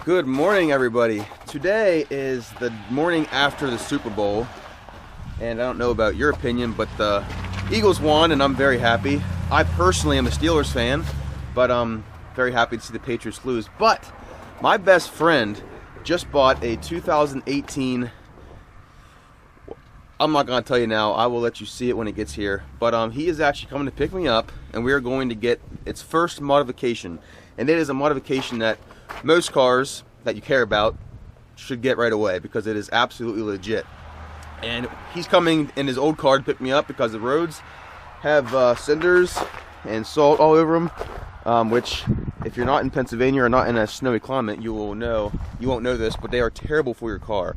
Good morning, everybody. Today is the morning after the Super Bowl, and I don't know about your opinion, but the Eagles won, and I'm very happy. I personally am a Steelers fan, but I'm very happy to see the Patriots lose. But my best friend just bought a 2018. I'm not going to tell you now. I will let you see it when it gets here. But he is actually coming to pick me up, and we are going to get its first modification. And it is a modification that most cars that you care about should get right away because it is absolutely legit. And he's coming in his old car to pick me up because the roads have cinders and salt all over them, which if you're not in Pennsylvania or not in a snowy climate, you won't know this, but they are terrible for your car.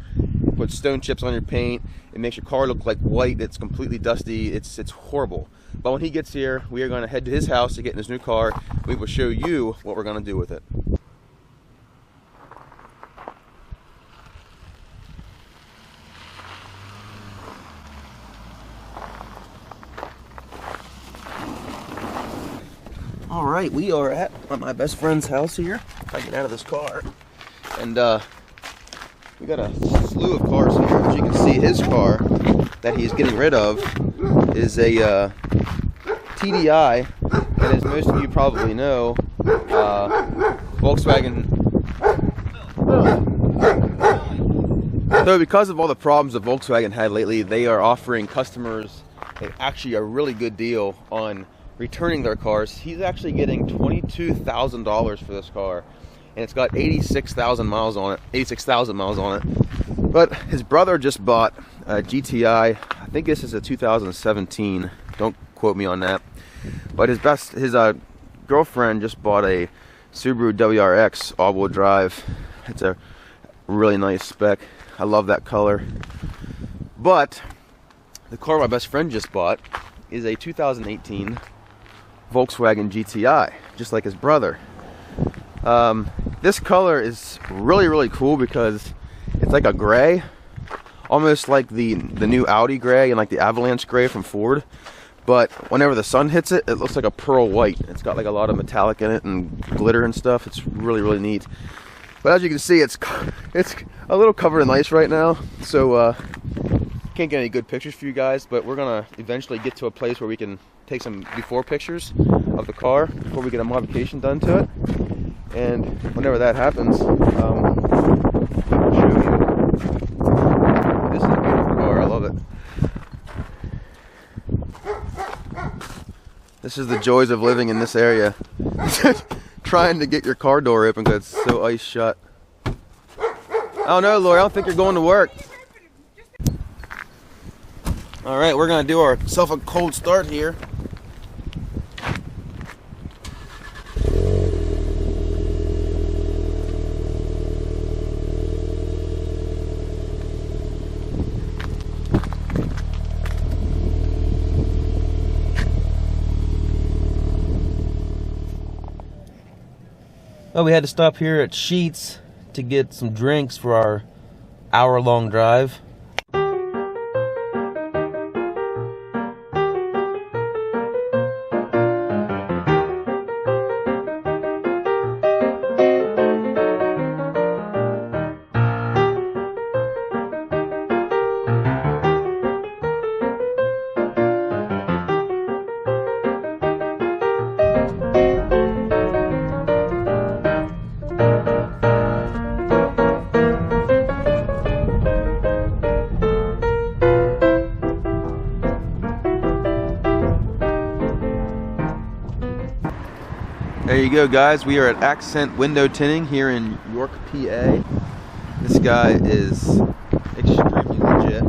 Put stone chips on your paint. It makes your car look like white. It's completely dusty. It's horrible. But when he gets here, we are going to head to his house to get in his new car. We will show you what we're going to do with it. All right, we are at my best friend's house here. If I get out of this car, and we got a slew of cars here. As you can see, his car that he's getting rid of is a TDI, and as most of you probably know, Volkswagen. So because of all the problems that Volkswagen had lately, they are offering customers actually a really good deal on returning their cars. He's actually getting $22,000 for this car, and it's got 86,000 miles on it. But his brother just bought a GTI. I think this is a 2017. Don't quote me on that. But his girlfriend just bought a Subaru WRX all-wheel drive. It's a really nice spec. I love that color. But the car my best friend just bought is a 2018 Volkswagen GTI, just like his brother. This color is really cool because it's like a gray, almost like the new Audi gray and like the Avalanche gray from Ford. But whenever the sun hits it, it looks like a pearl white. It's got like a lot of metallic in it and glitter and stuff. It's really neat. But as you can see, it's a little covered in ice right now, so can't get any good pictures for you guys. But we're gonna eventually get to a place where we can take some before pictures of the car before we get a modification done to it. And whenever that happens, I'll show you. This is a beautiful car. I love it. This is the joys of living in this area. Trying to get your car door open because it's so ice shut. Oh no, Lori, I don't think you're going to work. All right, we're gonna do ourselves a cold start here. Well, we had to stop here at Sheetz to get some drinks for our hour-long drive. There you go, guys. We are at Accent Window Tinting here in York, PA. This guy is extremely legit.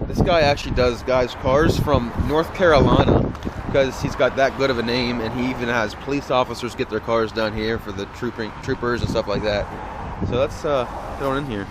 This guy actually does guys' cars from North Carolina because he's got that good of a name, and he even has police officers get their cars down here for the troopers and stuff like that. So let's get on in here.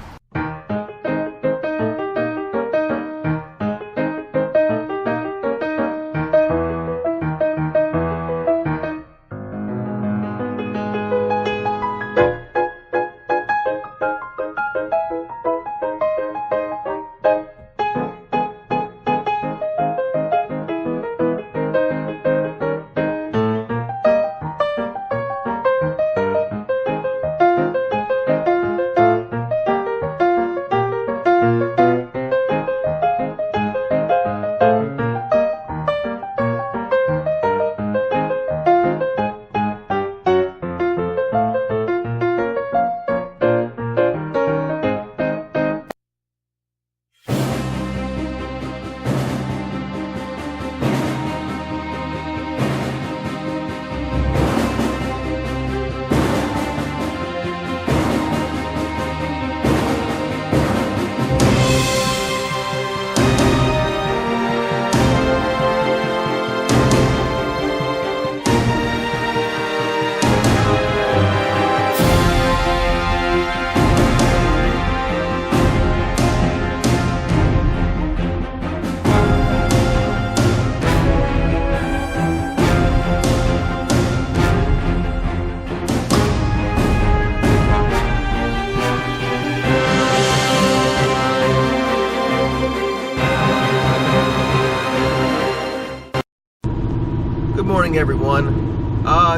everyone.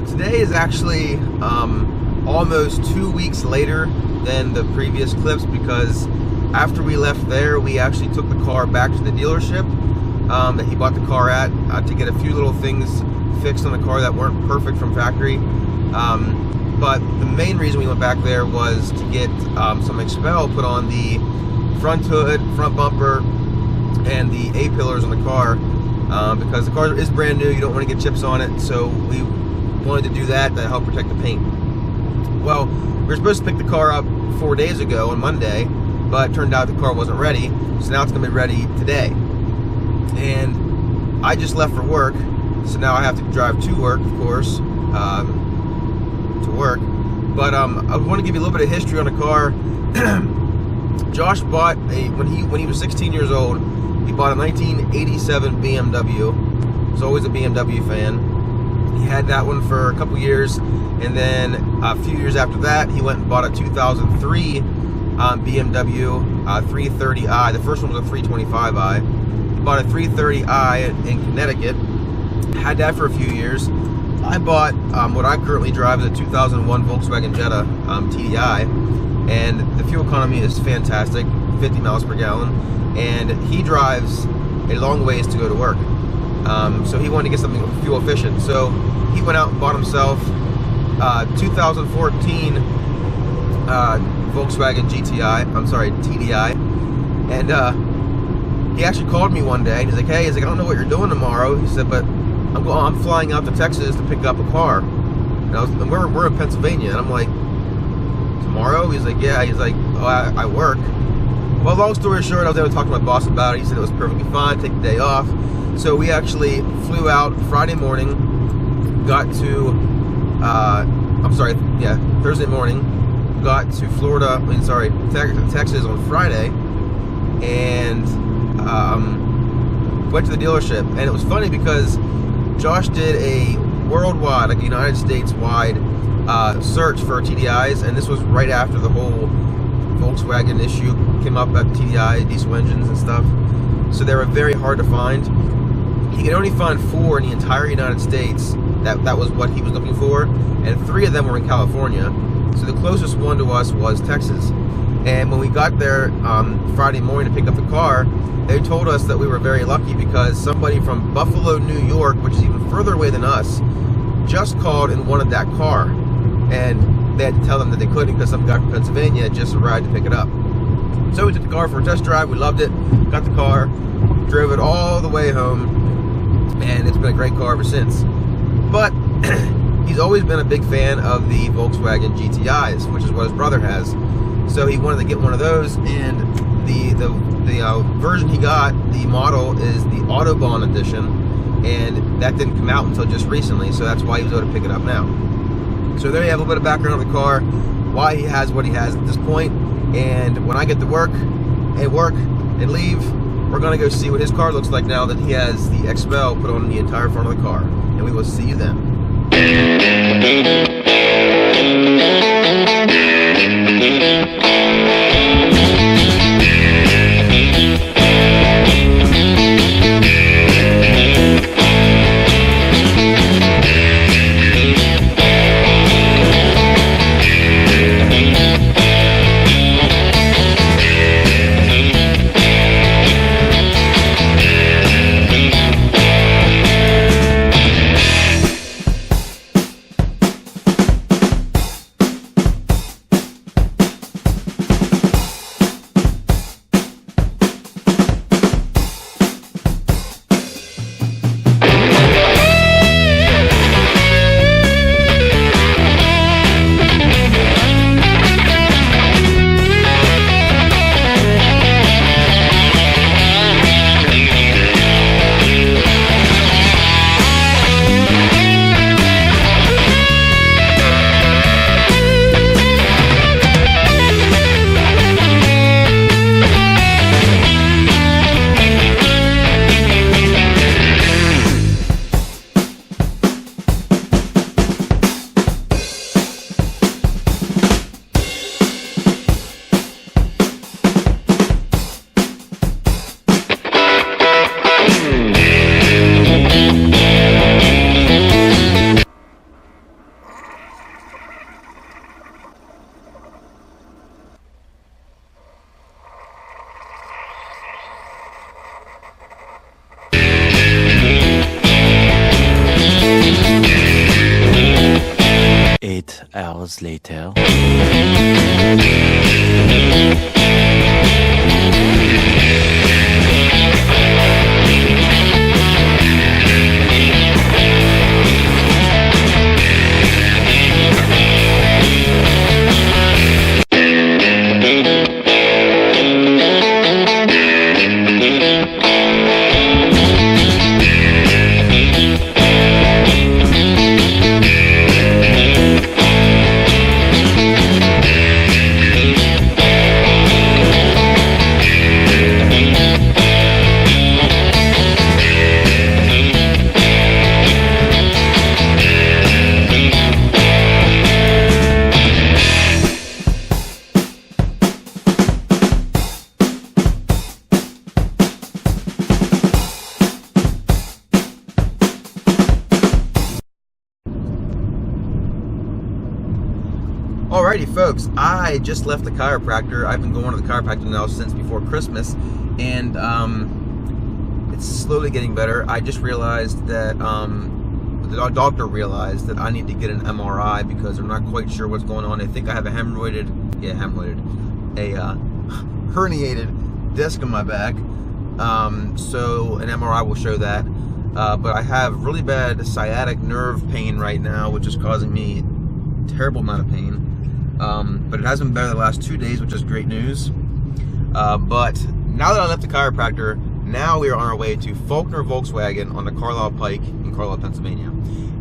Today is actually almost 2 weeks later than the previous clips, because after we left there, we actually took the car back to the dealership that he bought the car at to get a few little things fixed on the car that weren't perfect from factory. But the main reason we went back there was to get some expel put on the front hood, front bumper, and the A-pillars on the car, because the car is brand new. You don't want to get chips on it, so we wanted to do that to help protect the paint. Well, we were supposed to pick the car up 4 days ago on Monday, but it turned out the car wasn't ready, so now it's going to be ready today. And I just left for work, so now I have to drive to work, of course, but I want to give you a little bit of history on the car. Josh bought when he was 16 years old, he bought a 1987 BMW. He was always a BMW fan. He had that one for a couple years, and then a few years after that, he went and bought a 2003 BMW 330i. The first one was a 325i. He bought a 330i in Connecticut. Had that for a few years. I bought what I currently drive is a 2001 Volkswagen Jetta TDI, and the fuel economy is fantastic, 50 miles per gallon, and he drives a long ways to go to work. So he wanted to get something fuel efficient. So he went out and bought himself 2014 Volkswagen TDI, and he actually called me one day and he's like, "Hey," he's like, "I don't know what you're doing tomorrow." He said, "But I'm flying out to Texas to pick up a car." And we're in Pennsylvania, and I'm like, "Tomorrow?" He's like, "Yeah." He's like, "Oh, I work." Well, long story short, I was able to talk to my boss about it. He said it was perfectly fine, take the day off. So we actually flew out Friday morning, got to, Thursday morning, got to Texas on Friday, and went to the dealership. And it was funny because Josh did a worldwide, like United States wide search for TDIs, and this was right after the whole Volkswagen issue came up about TDI, diesel engines and stuff. So they were very hard to find. He could only find 4 in the entire United States. That was what he was looking for, and 3 of them were in California. So the closest one to us was Texas. And when we got there Friday morning to pick up the car, they told us that we were very lucky because somebody from Buffalo, New York, which is even further away than us, just called and wanted that car. And they had to tell them that they couldn't because some guy from Pennsylvania had just arrived to pick it up. So we took the car for a test drive. We loved it. Got the car, drove it all the way home, and it's been a great car ever since. But he's always been a big fan of the Volkswagen GTIs, which is what his brother has. So he wanted to get one of those, and the version he got, the model, is the Autobahn edition, and that didn't come out until just recently, so that's why he was able to pick it up now. So there you have a little bit of background on the car, why he has what he has at this point, and when I get to work and leave, we're going to go see what his car looks like now that he has the expel put on the entire front of the car, and we will see you then. hours later. Alrighty folks, I just left the chiropractor. I've been going to the chiropractor now since before Christmas, and it's slowly getting better. I just realized that the doctor realized that I need to get an MRI because they're not quite sure what's going on. They think I have a herniated disc in my back. So an MRI will show that. But I have really bad sciatic nerve pain right now, which is causing me a terrible amount of pain. But it has been better the last 2 days, which is great news. But now that I left the chiropractor, now we are on our way to Faulkner Volkswagen on the Carlisle Pike in Carlisle, Pennsylvania.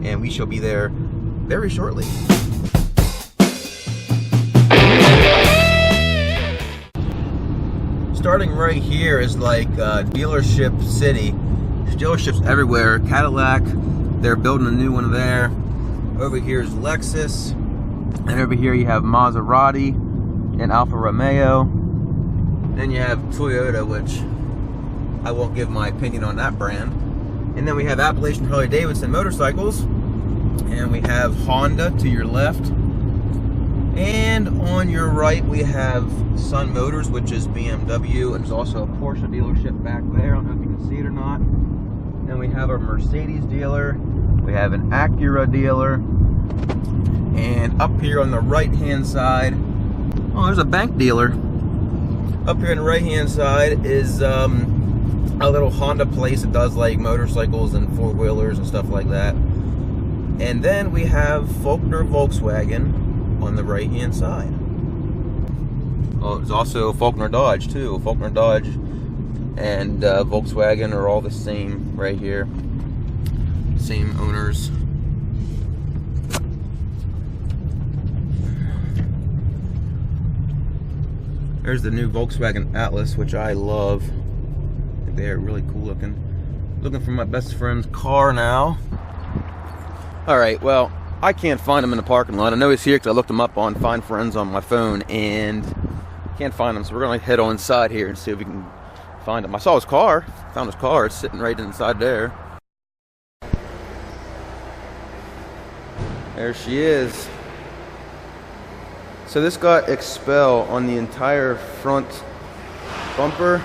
And we shall be there very shortly. Starting right here is like dealership city. There's dealerships everywhere. Cadillac, they're building a new one there. Over here is Lexus. And over here you have Maserati and Alfa Romeo. Then you have Toyota, which I won't give my opinion on that brand. And then we have Appalachian Harley-Davidson motorcycles. And we have Honda to your left. And on your right we have Sun Motors, which is BMW. And there's also a Porsche dealership back there. I don't know if you can see it or not. Then we have a Mercedes dealer. We have an Acura dealer. And up here on the right hand side, oh, there's a bank dealer. Up here on the right hand side is a little Honda place that does like motorcycles and four-wheelers and stuff like that. And then we have Faulkner Volkswagen on the right hand side. Oh, there's also Faulkner Dodge too. Faulkner Dodge and Volkswagen are all the same right here. Same owners. There's the new Volkswagen Atlas, which I love. They're really cool looking. Looking for my best friend's car now. Alright, well, I can't find him in the parking lot. I know he's here because I looked him up on Find Friends on my phone and can't find him. So we're going to head on inside here and see if we can find him. I saw his car. Found his car. It's sitting right inside there. There she is. So this got expel on the entire front bumper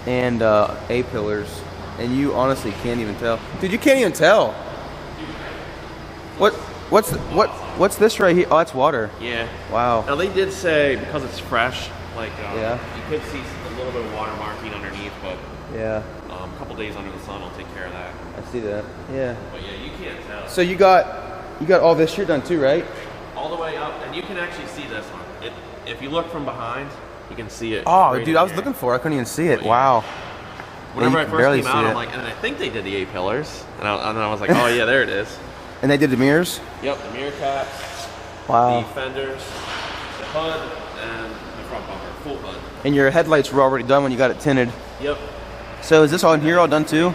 and A-pillars, and you honestly can't even tell. Dude, you can't even tell. What's this right here? Oh, that's water. Yeah. Wow. Now they did say because it's fresh, like yeah, you could see a little bit of water marking underneath, but yeah, a couple days under the sun will take care of that. I see that. Yeah. But yeah, you can't tell. So you got all this shit done too, right? All the way up, and you can actually see this one. If you look from behind, you can see it. Oh, right dude, I was looking for it. I couldn't even see it. Yeah. Wow. Whenever I first came out, it. I'm like, and I think they did the A-pillars, and I was like, oh yeah, there it is. And they did the mirrors? Yep, the mirror caps, wow, the fenders, the hood, and the front bumper, full hood. And your headlights were already done when you got it tinted. Yep. So is this on here all done too?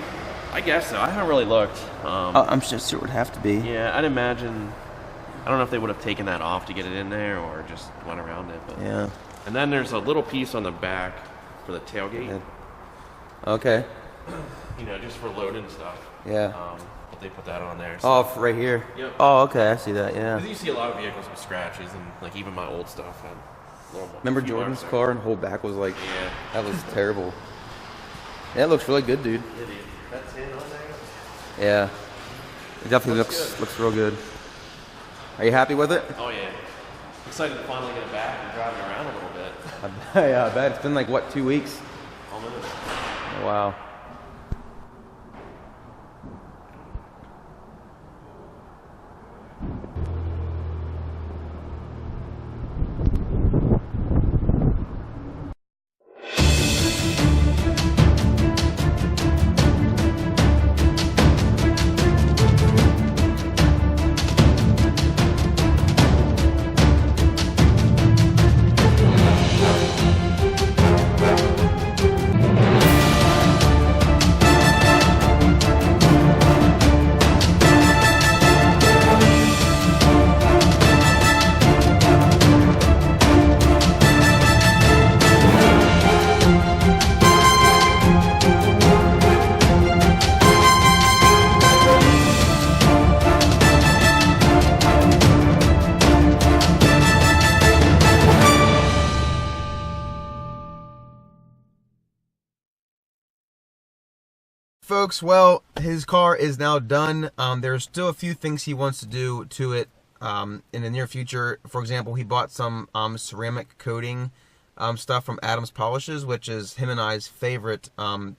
I guess so. I haven't really looked. I'm just sure it would have to be. Yeah, I'd imagine. I don't know if they would have taken that off to get it in there or just went around it. But yeah. And then there's a little piece on the back for the tailgate. Yeah. Okay. You know, just for loading stuff. Yeah. But they put that on there. So. Oh, right here. Yep. Oh, okay. I see that. Yeah. Because you see a lot of vehicles with scratches, and like even my old stuff had little. Remember Jordan's car and whole back was like. Yeah. That was terrible. Yeah, it looks really good, dude. Yeah, dude. That's in on there. Yeah. It definitely looks real good. Are you happy with it? Oh yeah. Excited to finally get it back and drive it around a little bit. I bet it's been like, what, 2 weeks? Almost. Oh, wow. Folks, well, his car is now done. There's still a few things he wants to do to it in the near future. For example, he bought some ceramic coating stuff from Adams Polishes, which is him and I's favorite products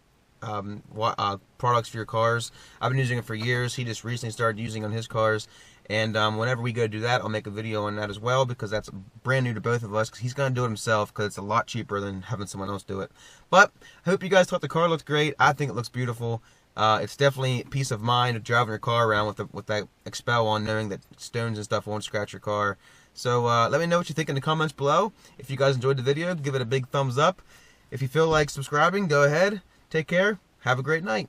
for your cars. I've been using it for years. He just recently started using it on his cars. And whenever we go do that, I'll make a video on that as well, because that's brand new to both of us. Because he's going to do it himself, because it's a lot cheaper than having someone else do it. But I hope you guys thought the car looked great. I think it looks beautiful. It's definitely peace of mind of driving your car around with that expel on, knowing that stones and stuff won't scratch your car. So let me know what you think in the comments below. If you guys enjoyed the video, give it a big thumbs up. If you feel like subscribing, go ahead. Take care. Have a great night.